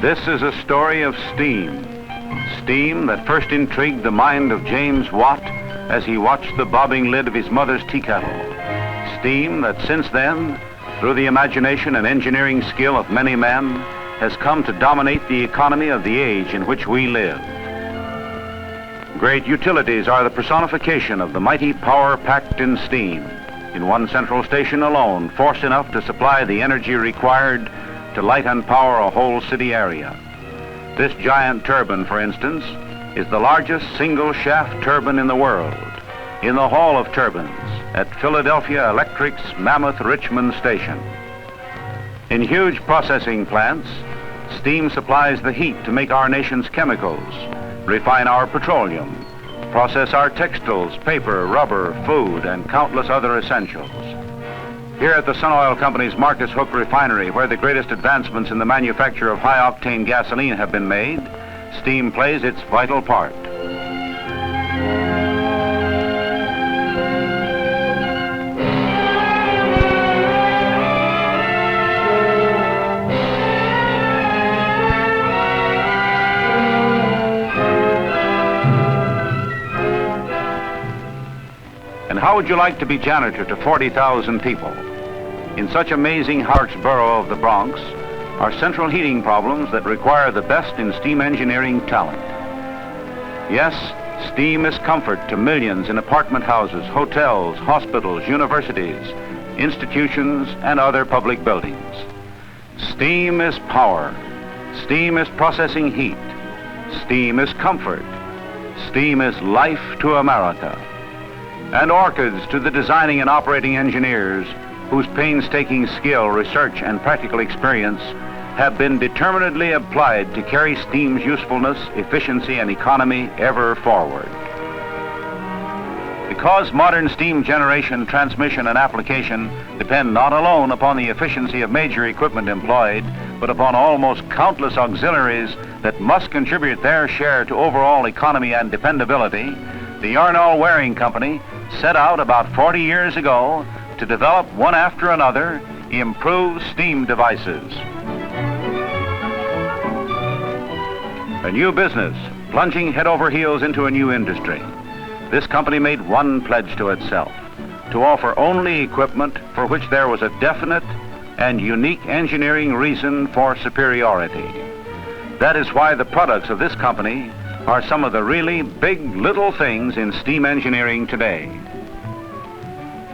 This is a story of steam. Steam that first intrigued the mind of James Watt as he watched the bobbing lid of his mother's tea kettle. Steam that since then, through the imagination and engineering skill of many men, has come to dominate the economy of the age in which we live. Great utilities are the personification of the mighty power packed in steam. In one central station alone, force enough to supply the energy required to light and power a whole city area. This giant turbine, for instance, is the largest single shaft turbine in the world, in the Hall of Turbines at Philadelphia Electric's Mammoth Richmond Station. In huge processing plants, steam supplies the heat to make our nation's chemicals, refine our petroleum, process our textiles, paper, rubber, food, and countless other essentials. Here at the Sun Oil Company's Marcus Hook refinery, where the greatest advancements in the manufacture of high-octane gasoline have been made, steam plays its vital part. And how would you like to be janitor to 40,000 people? In such amazing Harts borough of the Bronx are central heating problems that require the best in steam engineering talent. Yes, steam is comfort to millions in apartment houses, hotels, hospitals, universities, institutions, and other public buildings. Steam is power. Steam is processing heat. Steam is comfort. Steam is life to America. And orchids to the designing and operating engineers whose painstaking skill, research, and practical experience have been determinedly applied to carry steam's usefulness, efficiency, and economy ever forward. Because modern steam generation, transmission, and application depend not alone upon the efficiency of major equipment employed, but upon almost countless auxiliaries that must contribute their share to overall economy and dependability, the Yarnall Waring Company set out about 40 years ago to develop one after another improved steam devices. A new business, plunging head over heels into a new industry. This company made one pledge to itself, to offer only equipment for which there was a definite and unique engineering reason for superiority. That is why the products of this company are some of the really big little things in steam engineering today.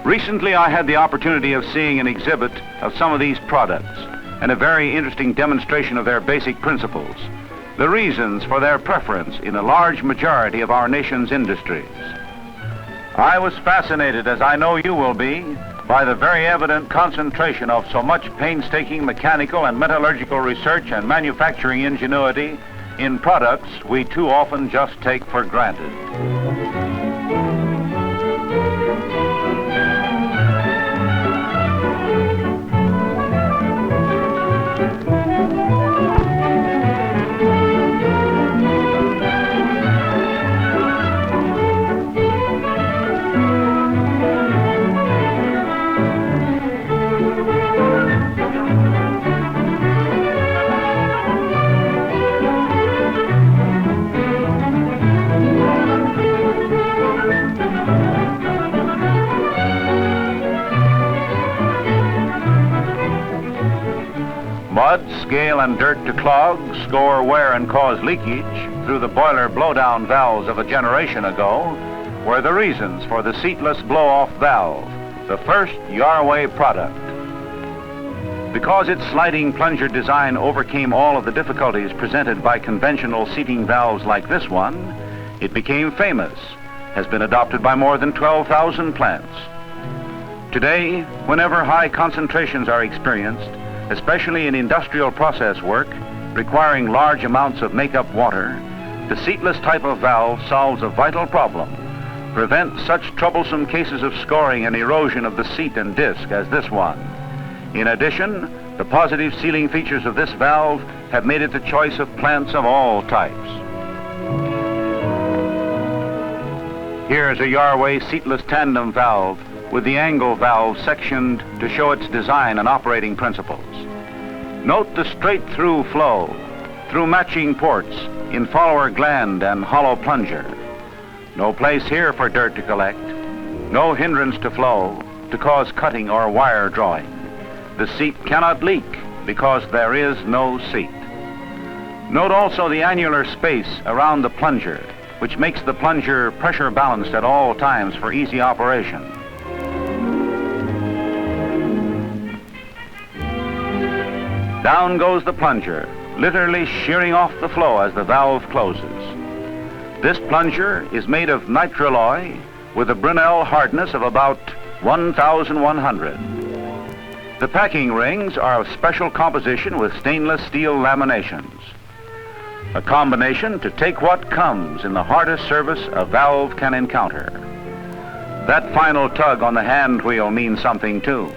Recently, I had the opportunity of seeing an exhibit of some of these products and a very interesting demonstration of their basic principles, the reasons for their preference in a large majority of our nation's industries. I was fascinated, as I know you will be, by the very evident concentration of so much painstaking mechanical and metallurgical research and manufacturing ingenuity in products we too often just take for granted. Mud, scale, and dirt to clog, score, wear, and cause leakage through the boiler blowdown valves of a generation ago were the reasons for the seatless blow-off valve, the first Yarway product. Because its sliding plunger design overcame all of the difficulties presented by conventional seating valves like this one, it became famous, has been adopted by more than 12,000 plants. Today, whenever high concentrations are experienced, especially in industrial process work requiring large amounts of make-up water, the seatless type of valve solves a vital problem, prevents such troublesome cases of scoring and erosion of the seat and disc as this one. In addition, the positive sealing features of this valve have made it the choice of plants of all types. Here's a Yarway seatless tandem valve with the angle valve sectioned to show its design and operating principles. Note the straight-through flow, through matching ports in follower gland and hollow plunger. No place here for dirt to collect, no hindrance to flow to cause cutting or wire drawing. The seat cannot leak because there is no seat. Note also the annular space around the plunger, which makes the plunger pressure balanced at all times for easy operation. Down goes the plunger, literally shearing off the flow as the valve closes. This plunger is made of nitralloy with a Brinell hardness of about 1,100. The packing rings are of special composition with stainless steel laminations. A combination to take what comes in the hardest service a valve can encounter. That final tug on the hand wheel means something too,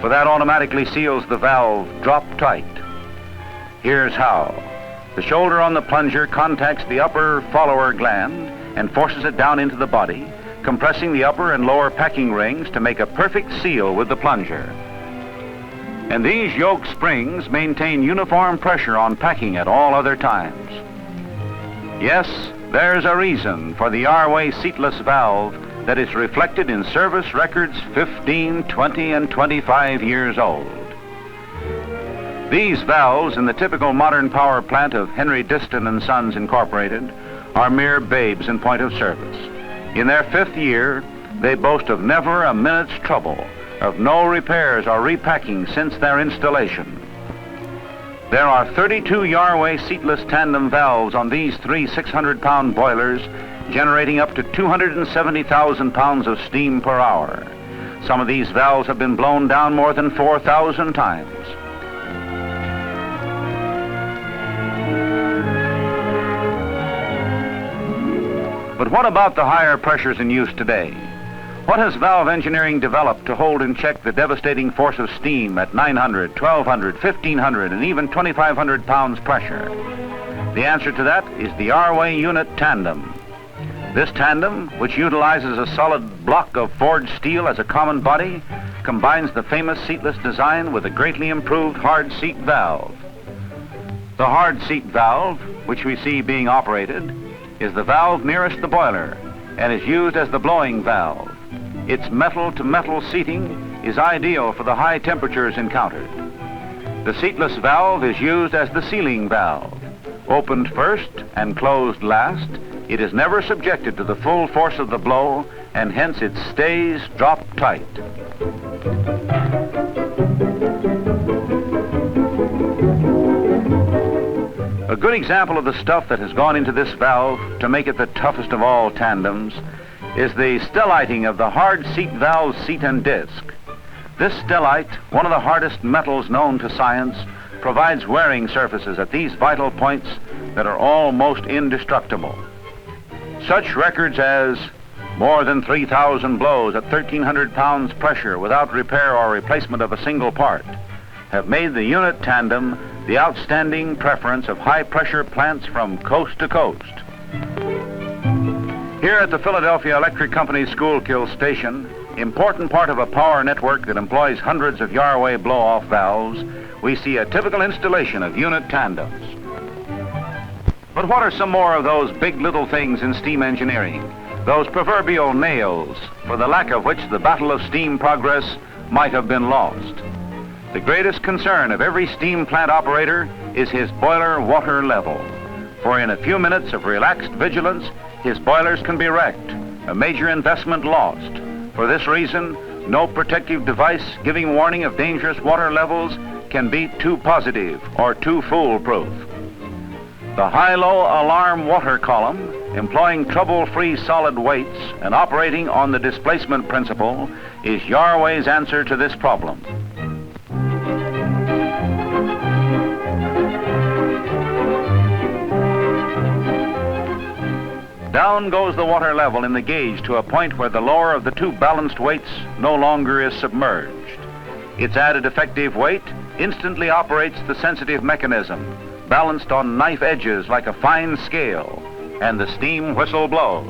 for that automatically seals the valve drop tight. Here's how. The shoulder on the plunger contacts the upper follower gland and forces it down into the body, compressing the upper and lower packing rings to make a perfect seal with the plunger. And these yoke springs maintain uniform pressure on packing at all other times. Yes, there's a reason for the Yarway seatless valve that is reflected in service records 15, 20, and 25 years old. These valves in the typical modern power plant of Henry Diston & Sons Incorporated are mere babes in point of service. In their 5th year, they boast of never a minute's trouble, of no repairs or repacking since their installation. There are 32 Yarway seatless tandem valves on these 3 600-pound boilers, generating up to 270,000 pounds of steam per hour. Some of these valves have been blown down more than 4,000 times. But what about the higher pressures in use today? What has valve engineering developed to hold in check the devastating force of steam at 900, 1,200, 1,500, and even 2,500 pounds pressure? The answer to that is the Yarway Unit Tandem. This tandem, which utilizes a solid block of forged steel as a common body, combines the famous seatless design with a greatly improved hard seat valve. The hard seat valve, which we see being operated, is the valve nearest the boiler and is used as the blowing valve. Its metal-to-metal seating is ideal for the high temperatures encountered. The seatless valve is used as the sealing valve. Opened first and closed last, it is never subjected to the full force of the blow, and hence it stays drop tight. A good example of the stuff that has gone into this valve to make it the toughest of all tandems is the stelliting of the hard seat valve seat and disc. This stellite, one of the hardest metals known to science, provides wearing surfaces at these vital points that are almost indestructible. Such records as more than 3,000 blows at 1,300 pounds pressure without repair or replacement of a single part have made the unit tandem the outstanding preference of high-pressure plants from coast to coast. Here at the Philadelphia Electric Company Schuylkill Station, important part of a power network that employs hundreds of Yarway blow-off valves, we see a typical installation of unit tandems. But what are some more of those big little things in steam engineering? Those proverbial nails, for the lack of which the battle of steam progress might have been lost. The greatest concern of every steam plant operator is his boiler water level. For in a few minutes of relaxed vigilance, his boilers can be wrecked, a major investment lost. For this reason, no protective device giving warning of dangerous water levels can be too positive or too foolproof. The high-low alarm water column, employing trouble-free solid weights and operating on the displacement principle, is Yarway's answer to this problem. Down goes the water level in the gauge to a point where the lower of the two balanced weights no longer is submerged. Its added effective weight instantly operates the sensitive mechanism, balanced on knife edges like a fine scale, and the steam whistle blows.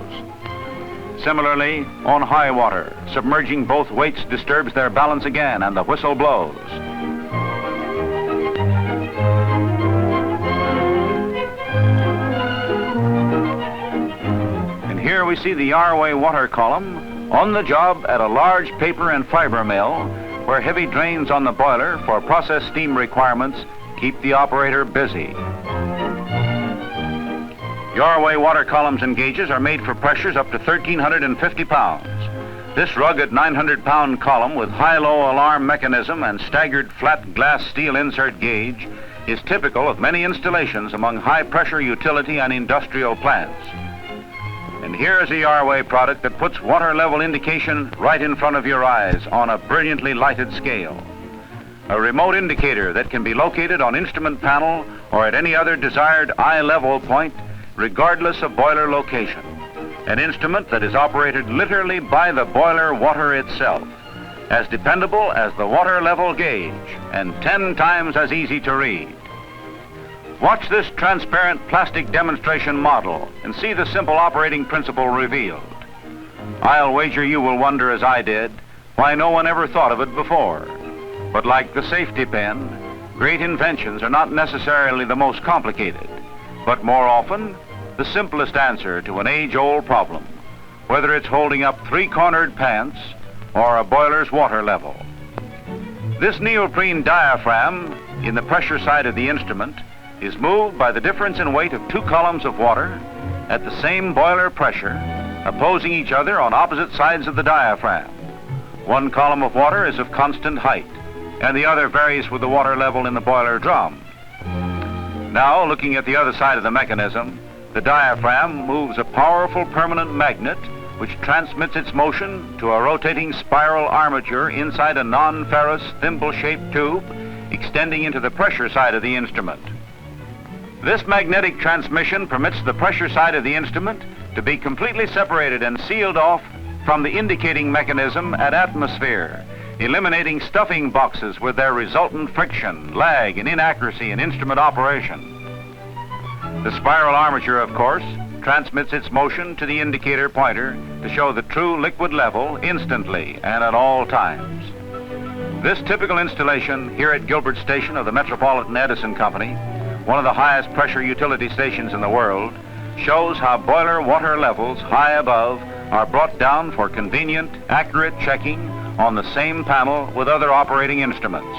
Similarly, on high water, submerging both weights disturbs their balance again, and the whistle blows. see the Yarway water column on the job at a large paper and fiber mill where heavy drains on the boiler for process steam requirements keep the operator busy. Yarway water columns and gauges are made for pressures up to 1,350 pounds. This rugged 900-pound column with high-low alarm mechanism and staggered flat glass steel insert gauge is typical of many installations among high-pressure utility and industrial plants. And here is a Yarway product that puts water level indication right in front of your eyes on a brilliantly lighted scale. A remote indicator that can be located on instrument panel or at any other desired eye level point, regardless of boiler location. An instrument that is operated literally by the boiler water itself, as dependable as the water level gauge, and 10 times as easy to read. Watch this transparent plastic demonstration model and see the simple operating principle revealed. I'll wager you will wonder, as I did, why no one ever thought of it before. But like the safety pin, great inventions are not necessarily the most complicated, but more often, the simplest answer to an age-old problem, whether it's holding up 3-cornered pants or a boiler's water level. This neoprene diaphragm in the pressure side of the instrument is moved by the difference in weight of 2 columns of water at the same boiler pressure, opposing each other on opposite sides of the diaphragm. One column of water is of constant height, and the other varies with the water level in the boiler drum. Now, looking at the other side of the mechanism, the diaphragm moves a powerful permanent magnet which transmits its motion to a rotating spiral armature inside a non-ferrous thimble-shaped tube extending into the pressure side of the instrument. This magnetic transmission permits the pressure side of the instrument to be completely separated and sealed off from the indicating mechanism at atmosphere, eliminating stuffing boxes with their resultant friction, lag, and inaccuracy in instrument operation. The spiral armature, of course, transmits its motion to the indicator pointer to show the true liquid level instantly and at all times. This typical installation here at Gilbert Station of the Metropolitan Edison Company, one of the highest pressure utility stations in the world, shows how boiler water levels high above are brought down for convenient, accurate checking on the same panel with other operating instruments.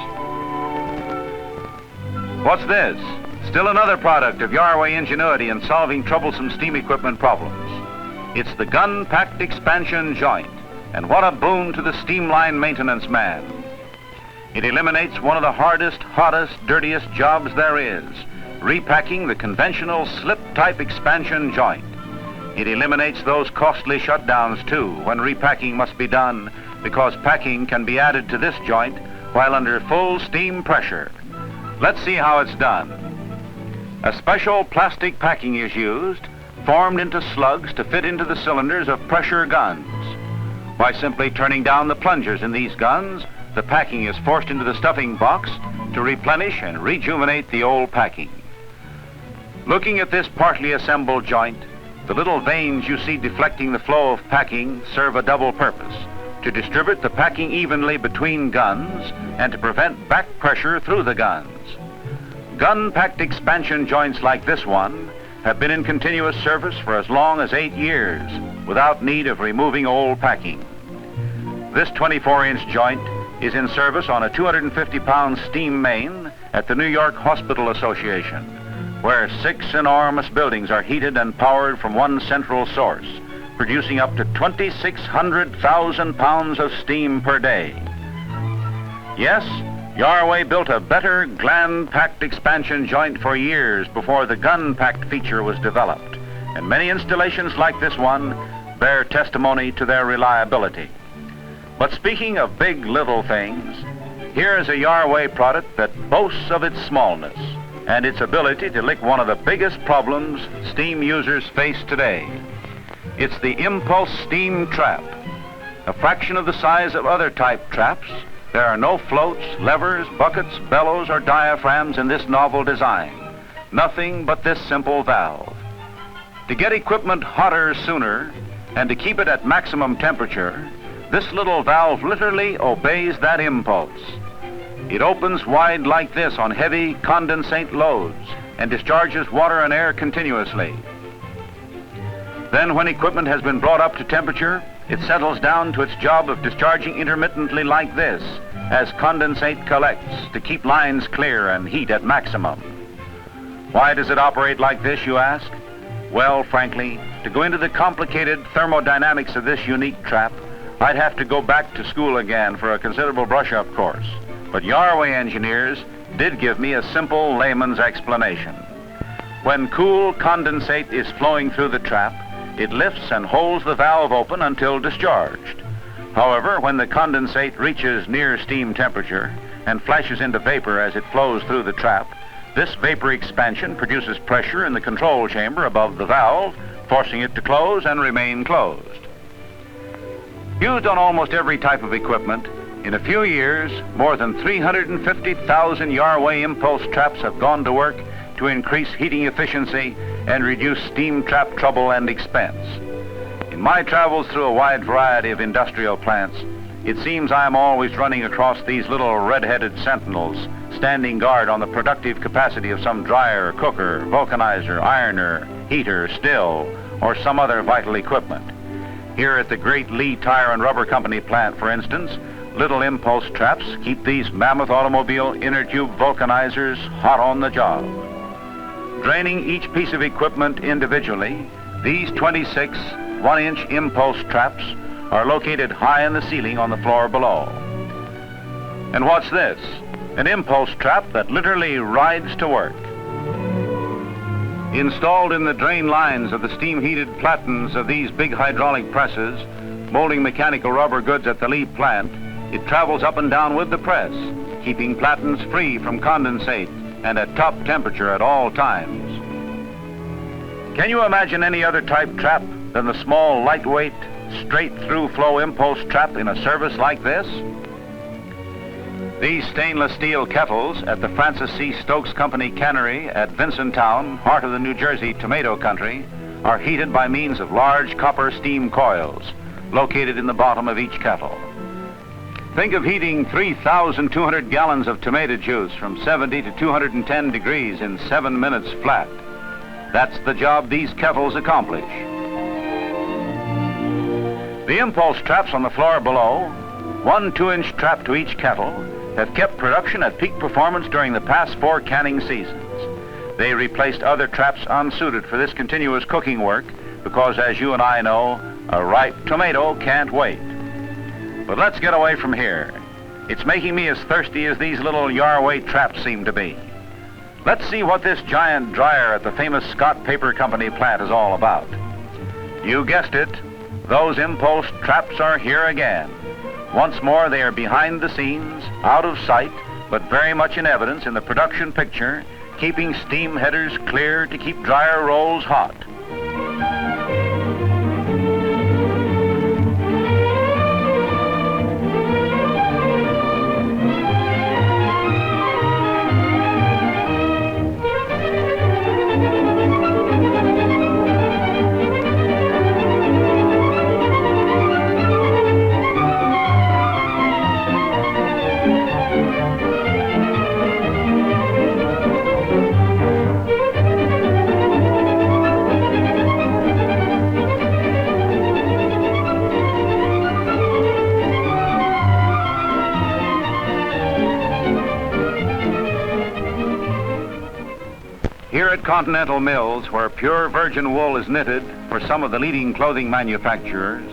What's this? Still another product of Yarway ingenuity in solving troublesome steam equipment problems. It's the gun-packed expansion joint, and what a boon to the steam line maintenance man. It eliminates one of the hardest, hottest, dirtiest jobs there is, repacking the conventional slip-type expansion joint. It eliminates those costly shutdowns, too, when repacking must be done, because packing can be added to this joint while under full steam pressure. Let's see how it's done. A special plastic packing is used, formed into slugs to fit into the cylinders of pressure guns. By simply turning down the plungers in these guns, the packing is forced into the stuffing box to replenish and rejuvenate the old packing. Looking at this partly assembled joint, the little vanes you see deflecting the flow of packing serve a double purpose: to distribute the packing evenly between guns and to prevent back pressure through the guns. Gun-packed expansion joints like this one have been in continuous service for as long as 8 years without need of removing old packing. This 24-inch joint is in service on a 250-pound steam main at the New York Hospital Association, where 6 enormous buildings are heated and powered from one central source, producing up to 2,600,000 pounds of steam per day. Yes, Yarway built a better gland-packed expansion joint for years before the gun-packed feature was developed, and many installations like this one bear testimony to their reliability. But speaking of big little things, here is a Yarway product that boasts of its smallness and its ability to lick one of the biggest problems steam users face today. It's the impulse steam trap. A fraction of the size of other type traps, there are no floats, levers, buckets, bellows, or diaphragms in this novel design. Nothing but this simple valve. To get equipment hotter sooner and to keep it at maximum temperature, this little valve literally obeys that impulse. It opens wide like this on heavy condensate loads and discharges water and air continuously. Then when equipment has been brought up to temperature, it settles down to its job of discharging intermittently like this as condensate collects to keep lines clear and heat at maximum. Why does it operate like this, you ask? Well, frankly, to go into the complicated thermodynamics of this unique trap, I'd have to go back to school again for a considerable brush-up course. But Yarway engineers did give me a simple layman's explanation. When cool condensate is flowing through the trap, it lifts and holds the valve open until discharged. However, when the condensate reaches near steam temperature and flashes into vapor as it flows through the trap, this vapor expansion produces pressure in the control chamber above the valve, forcing it to close and remain closed. Used on almost every type of equipment, in a few years, more than 350,000 Yarway impulse traps have gone to work to increase heating efficiency and reduce steam trap trouble and expense. In my travels through a wide variety of industrial plants, it seems I am always running across these little red-headed sentinels standing guard on the productive capacity of some dryer, cooker, vulcanizer, ironer, heater, still, or some other vital equipment. Here at the great Lee Tire and Rubber Company plant, for instance, little impulse traps keep these mammoth automobile inner tube vulcanizers hot on the job. Draining each piece of equipment individually, these 26 one-inch impulse traps are located high in the ceiling on the floor below. And what's this? An impulse trap that literally rides to work. Installed in the drain lines of the steam-heated platens of these big hydraulic presses, molding mechanical rubber goods at the Lee plant, it travels up and down with the press, keeping platens free from condensate and at top temperature at all times. Can you imagine any other type trap than the small, lightweight, straight-through flow impulse trap in a service like this? These stainless steel kettles at the Francis C. Stokes Company cannery at Vincenttown, heart of the New Jersey tomato country, are heated by means of large copper steam coils located in the bottom of each kettle. Think of heating 3,200 gallons of tomato juice from 70 to 210 degrees in 7 minutes flat. That's the job these kettles accomplish. The impulse traps on the floor below, one 2-inch trap to each kettle, have kept production at peak performance during the past 4 canning seasons. They replaced other traps unsuited for this continuous cooking work because, as you and I know, a ripe tomato can't wait. But let's get away from here. It's making me as thirsty as these little Yarway traps seem to be. Let's see what this giant dryer at the famous Scott Paper Company plant is all about. You guessed it, those impulse traps are here again. Once more, they are behind the scenes, out of sight, but very much in evidence in the production picture, keeping steam headers clear to keep dryer rolls hot. Here at Continental Mills, where pure virgin wool is knitted for some of the leading clothing manufacturers,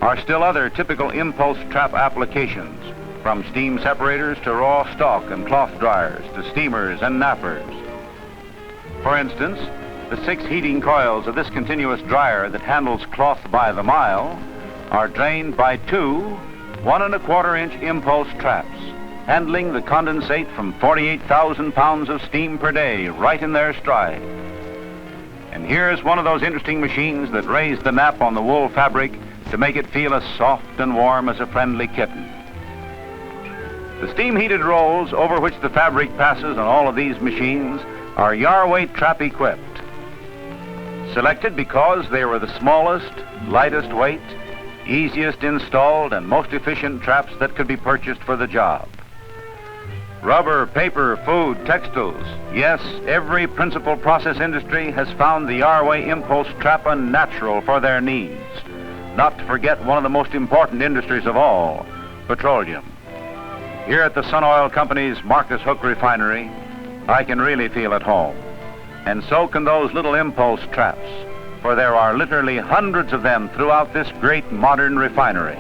are still other typical impulse trap applications, from steam separators to raw stock and cloth dryers to steamers and nappers. For instance, the 6 heating coils of this continuous dryer that handles cloth by the mile are drained by 2 1¼ inch impulse traps, handling the condensate from 48,000 pounds of steam per day right in their stride. And here's one of those interesting machines that raise the nap on the wool fabric to make it feel as soft and warm as a friendly kitten. The steam-heated rolls over which the fabric passes on all of these machines are Yarway trap equipped, selected because they were the smallest, lightest weight, easiest installed, and most efficient traps that could be purchased for the job. Rubber, paper, food, textiles. Yes, every principal process industry has found the Yarway impulse trap unnatural for their needs. Not to forget one of the most important industries of all, petroleum. Here at the Sun Oil Company's Marcus Hook Refinery, I can really feel at home. And so can those little impulse traps, for there are literally hundreds of them throughout this great modern refinery.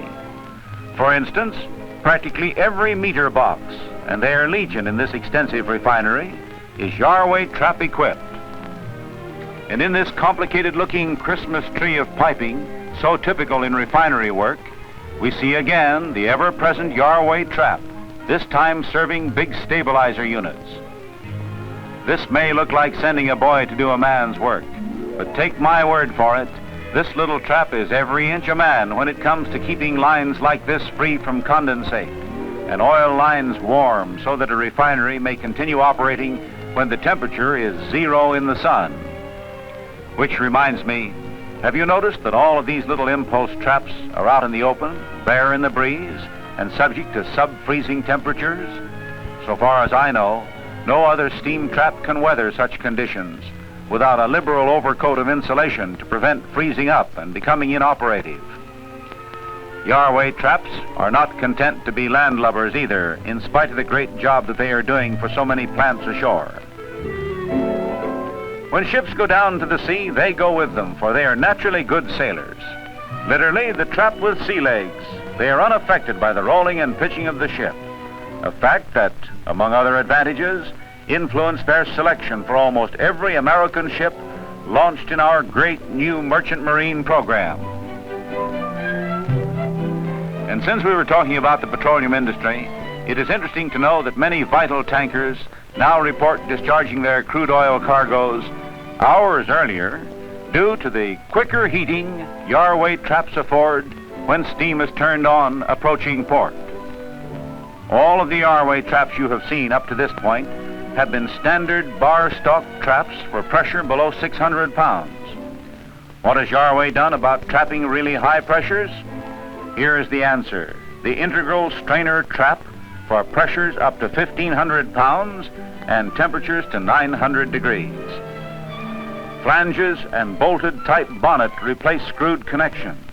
For instance, practically every meter box, and they are legion in this extensive refinery, is Yarway trap equipped. And in this complicated-looking Christmas tree of piping, so typical in refinery work, we see again the ever-present Yarway trap, this time serving big stabilizer units. This may look like sending a boy to do a man's work, but take my word for it, this little trap is every inch a man when it comes to keeping lines like this free from condensate and oil lines warm so that a refinery may continue operating when the temperature is 0 in the sun. Which reminds me, have you noticed that all of these little impulse traps are out in the open, bare in the breeze, and subject to sub-freezing temperatures? So far as I know, no other steam trap can weather such conditions without a liberal overcoat of insulation to prevent freezing up and becoming inoperative. Yarway traps are not content to be landlubbers either, in spite of the great job that they are doing for so many plants ashore. When ships go down to the sea, they go with them, for they are naturally good sailors. Literally, the trap with sea legs. They are unaffected by the rolling and pitching of the ship, a fact that, among other advantages, influenced their selection for almost every American ship launched in our great new merchant marine program. And since we were talking about the petroleum industry, it is interesting to know that many vital tankers now report discharging their crude oil cargoes hours earlier due to the quicker heating Yarway traps afford when steam is turned on approaching port. All of the Yarway traps you have seen up to this point have been standard bar stock traps for pressure below 600 pounds. What has Yarway done about trapping really high pressures? Here is the answer. The integral strainer trap for pressures up to 1,500 pounds and temperatures to 900 degrees. Flanges and bolted type bonnet replace screwed connections.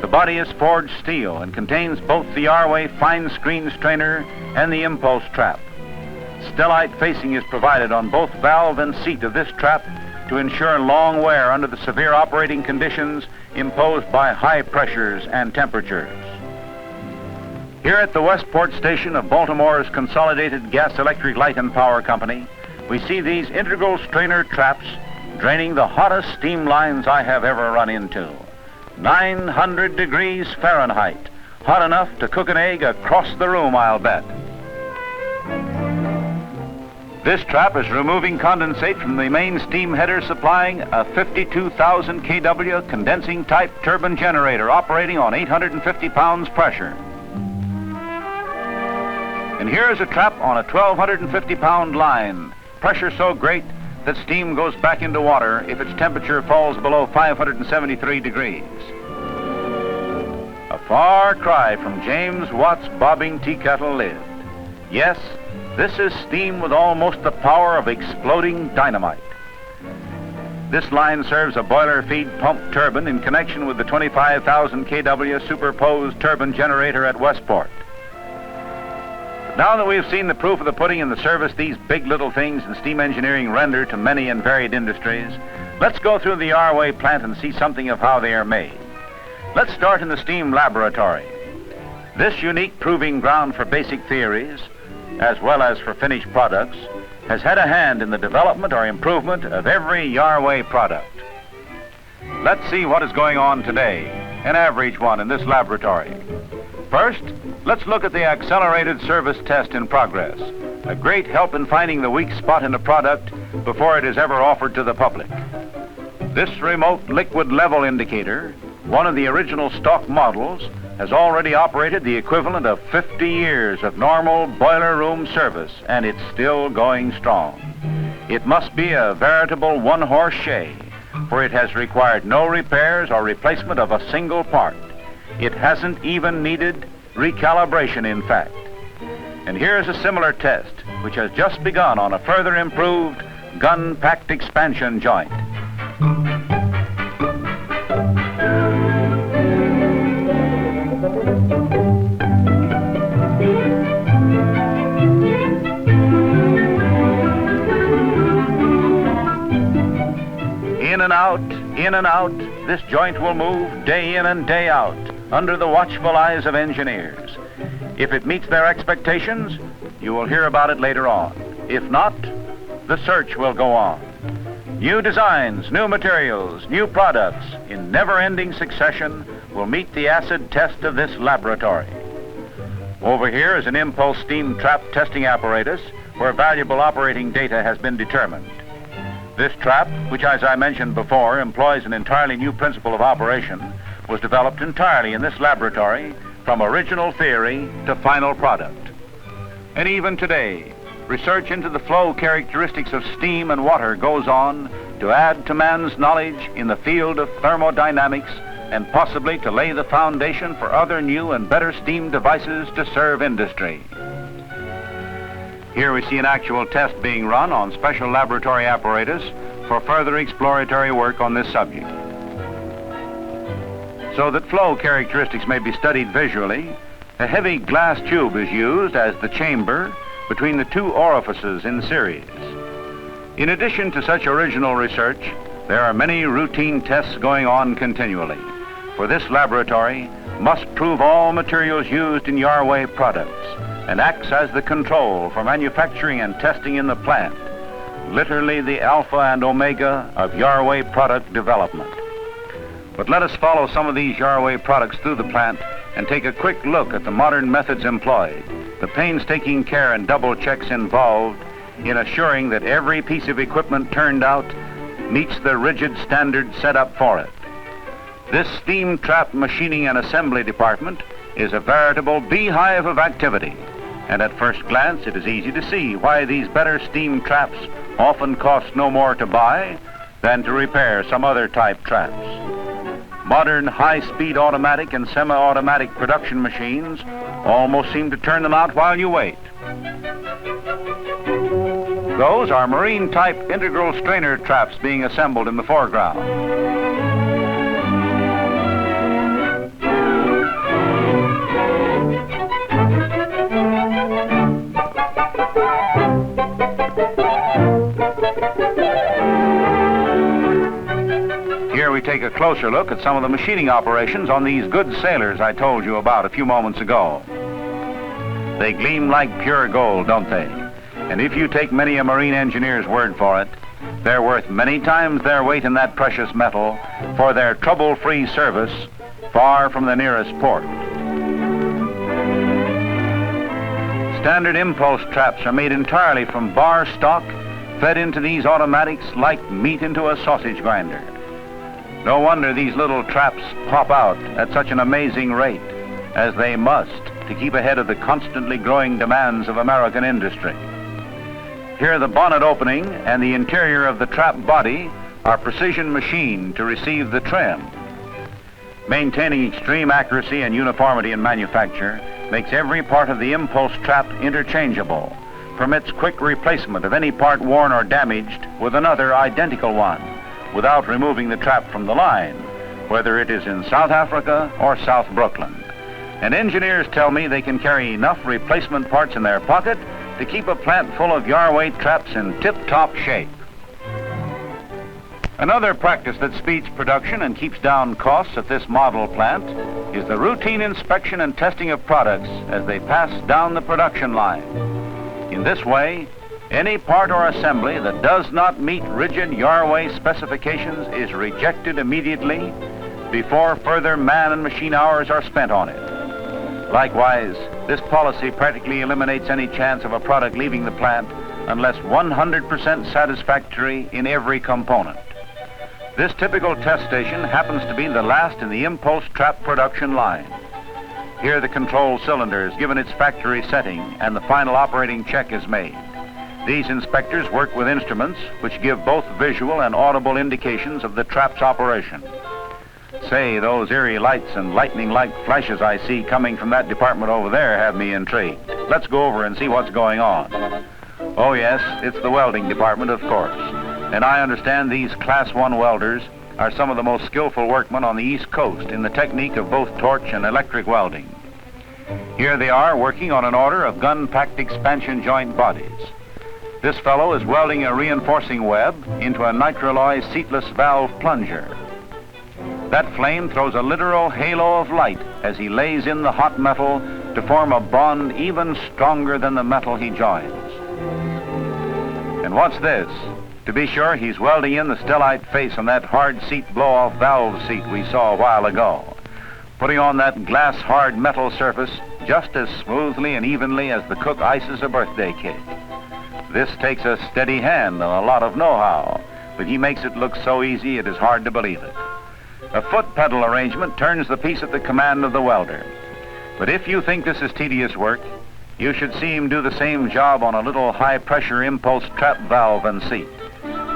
The body is forged steel and contains both the Yarway fine screen strainer and the impulse trap. Stellite facing is provided on both valve and seat of this trap to ensure long wear under the severe operating conditions imposed by high pressures and temperatures. Here at the Westport station of Baltimore's Consolidated Gas Electric Light and Power Company, we see these integral strainer traps draining the hottest steam lines I have ever run into. 900 degrees Fahrenheit, hot enough to cook an egg across the room, I'll bet. This trap is removing condensate from the main steam header supplying a 52,000 kW condensing type turbine generator operating on 850 pounds pressure. And here is a trap on a 1,250 pound line, pressure so great that steam goes back into water if its temperature falls below 573 degrees. A far cry from James Watt's bobbing tea kettle lid. Yes, this is steam with almost the power of exploding dynamite. This line serves a boiler feed pump turbine in connection with the 25,000 kW superposed turbine generator at Westport. Now that we've seen the proof of the pudding in the service these big little things in steam engineering render to many and varied industries, let's go through the Yarway plant and see something of how they are made. Let's start in the steam laboratory. This unique proving ground for basic theories, as well as for finished products, has had a hand in the development or improvement of every Yarway product. Let's see what is going on today, an average one in this laboratory. First, let's look at the accelerated service test in progress, a great help in finding the weak spot in a product before it is ever offered to the public. This remote liquid level indicator, one of the original stock models, has already operated the equivalent of 50 years of normal boiler room service, and it's still going strong. It must be a veritable one-horse shay, for it has required no repairs or replacement of a single part. It hasn't even needed recalibration, in fact. And here's a similar test, which has just begun on a further improved gun-packed expansion joint. In and out, this joint will move day in and day out under the watchful eyes of engineers. If it meets their expectations, you will hear about it later on. If not, the search will go on. New designs, new materials, new products in never-ending succession will meet the acid test of this laboratory. Over here is an impulse steam trap testing apparatus where valuable operating data has been determined. This trap, which as I mentioned before, employs an entirely new principle of operation, was developed entirely in this laboratory from original theory to final product. And even today, research into the flow characteristics of steam and water goes on to add to man's knowledge in the field of thermodynamics and possibly to lay the foundation for other new and better steam devices to serve industry. Here we see an actual test being run on special laboratory apparatus for further exploratory work on this subject. So that flow characteristics may be studied visually, a heavy glass tube is used as the chamber between the two orifices in series. In addition to such original research, there are many routine tests going on continually, for this laboratory must prove all materials used in Yarway products and acts as the control for manufacturing and testing in the plant, literally the alpha and omega of Yarway product development. But let us follow some of these Yarway products through the plant and take a quick look at the modern methods employed, the painstaking care and double checks involved in assuring that every piece of equipment turned out meets the rigid standards set up for it. This steam trap machining and assembly department is a veritable beehive of activity, and at first glance it is easy to see why these better steam traps often cost no more to buy than to repair some other type traps. Modern high-speed automatic and semi-automatic production machines almost seem to turn them out while you wait. Those are marine-type integral strainer traps being assembled in the foreground. Here we take a closer look at some of the machining operations on these good sailors I told you about a few moments ago. They gleam like pure gold, don't they? And if you take many a marine engineer's word for it, they're worth many times their weight in that precious metal for their trouble-free service far from the nearest port. Standard impulse traps are made entirely from bar stock, fed into these automatics like meat into a sausage grinder. No wonder these little traps pop out at such an amazing rate, as they must to keep ahead of the constantly growing demands of American industry. Here the bonnet opening and the interior of the trap body are precision machined to receive the trim. Maintaining extreme accuracy and uniformity in manufacture makes every part of the impulse trap interchangeable, permits quick replacement of any part worn or damaged with another identical one, without removing the trap from the line, whether it is in South Africa or South Brooklyn. And engineers tell me they can carry enough replacement parts in their pocket to keep a plant full of Yarway traps in tip-top shape. Another practice that speeds production and keeps down costs at this model plant is the routine inspection and testing of products as they pass down the production line. In this way, any part or assembly that does not meet rigid Yarway specifications is rejected immediately before further man and machine hours are spent on it. Likewise, this policy practically eliminates any chance of a product leaving the plant unless 100% satisfactory in every component. This typical test station happens to be the last in the impulse trap production line. Here the control cylinder is given its factory setting and the final operating check is made. These inspectors work with instruments which give both visual and audible indications of the trap's operation. Say, those eerie lights and lightning-like flashes I see coming from that department over there have me intrigued. Let's go over and see what's going on. Oh yes, it's the welding department, of course. And I understand these Class 1 welders are some of the most skillful workmen on the East Coast in the technique of both torch and electric welding. Here they are working on an order of gun-packed expansion joint bodies. This fellow is welding a reinforcing web into a nitralloy seatless valve plunger. That flame throws a literal halo of light as he lays in the hot metal to form a bond even stronger than the metal he joins. And what's this? To be sure, he's welding in the stellite face on that hard seat blow-off valve seat we saw a while ago, putting on that glass-hard metal surface just as smoothly and evenly as the cook ices a birthday cake. This takes a steady hand and a lot of know-how, but he makes it look so easy it is hard to believe it. A foot pedal arrangement turns the piece at the command of the welder. But if you think this is tedious work, you should see him do the same job on a little high-pressure impulse trap valve and seat.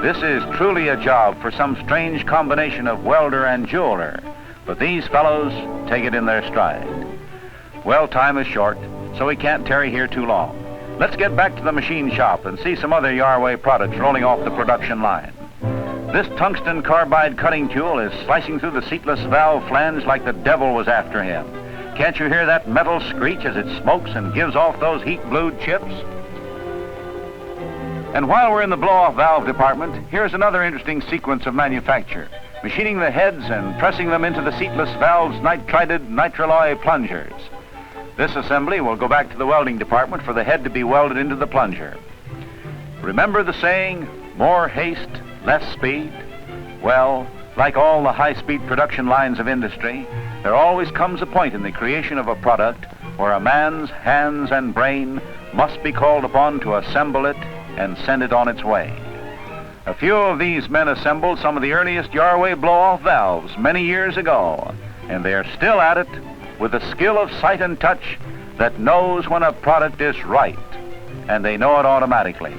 This is truly a job for some strange combination of welder and jeweler, but these fellows take it in their stride. Well, time is short, so we can't tarry here too long. Let's get back to the machine shop and see some other Yarway products rolling off the production line. This tungsten carbide cutting tool is slicing through the seatless valve flange like the devil was after him. Can't you hear that metal screech as it smokes and gives off those heat-blued chips? And while we're in the blow-off valve department, here's another interesting sequence of manufacture. Machining the heads and pressing them into the seatless valve's nitrided nitralloy plungers. This assembly will go back to the welding department for the head to be welded into the plunger. Remember the saying, more haste, less speed? Well, like all the high-speed production lines of industry, there always comes a point in the creation of a product where a man's hands and brain must be called upon to assemble it and send it on its way. A few of these men assembled some of the earliest Yarway blow-off valves many years ago, and they are still at it with the skill of sight and touch that knows when a product is right, and they know it automatically.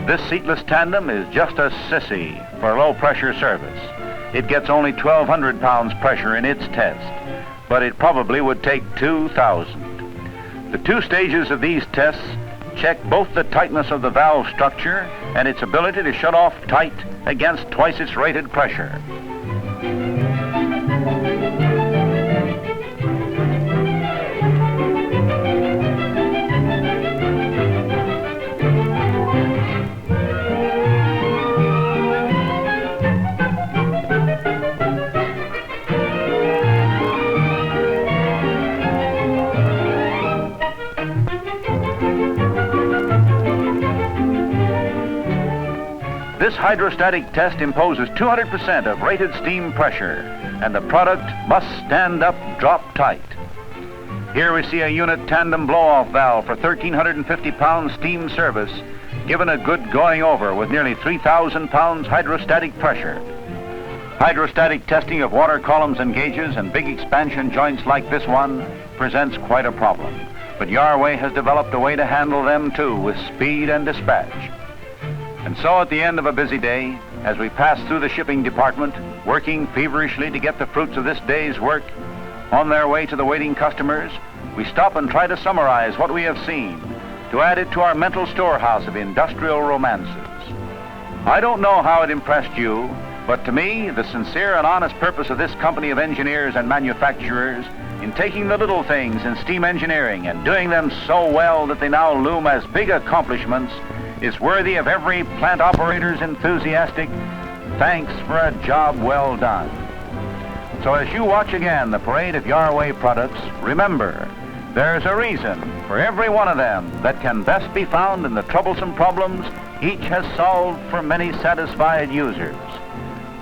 This seatless tandem is just a sissy for low-pressure service. It gets only 1,200 pounds pressure in its test, but it probably would take 2,000. The two stages of these tests check both the tightness of the valve structure and its ability to shut off tight against twice its rated pressure. This hydrostatic test imposes 200% of rated steam pressure, and the product must stand up drop tight. Here we see a unit tandem blow-off valve for 1,350 pounds steam service, given a good going over with nearly 3,000 pounds hydrostatic pressure. Hydrostatic testing of water columns and gauges and big expansion joints like this one presents quite a problem, but Yarway has developed a way to handle them too with speed and dispatch. And so at the end of a busy day, as we pass through the shipping department, working feverishly to get the fruits of this day's work on their way to the waiting customers, we stop and try to summarize what we have seen, to add it to our mental storehouse of industrial romances. I don't know how it impressed you, but to me, the sincere and honest purpose of this company of engineers and manufacturers in taking the little things in steam engineering and doing them so well that they now loom as big accomplishments is worthy of every plant operator's enthusiastic thanks for a job well done. So as you watch again the parade of Yarway products, remember, there's a reason for every one of them that can best be found in the troublesome problems each has solved for many satisfied users.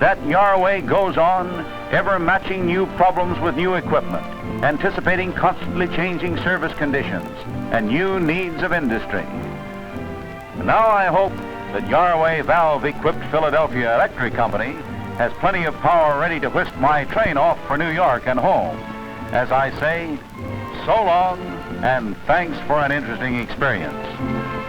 That Yarway goes on, ever matching new problems with new equipment, anticipating constantly changing service conditions and new needs of industry. Now I hope that Yarway valve-equipped Philadelphia Electric Company has plenty of power ready to whisk my train off for New York and home. As I say, so long, and thanks for an interesting experience.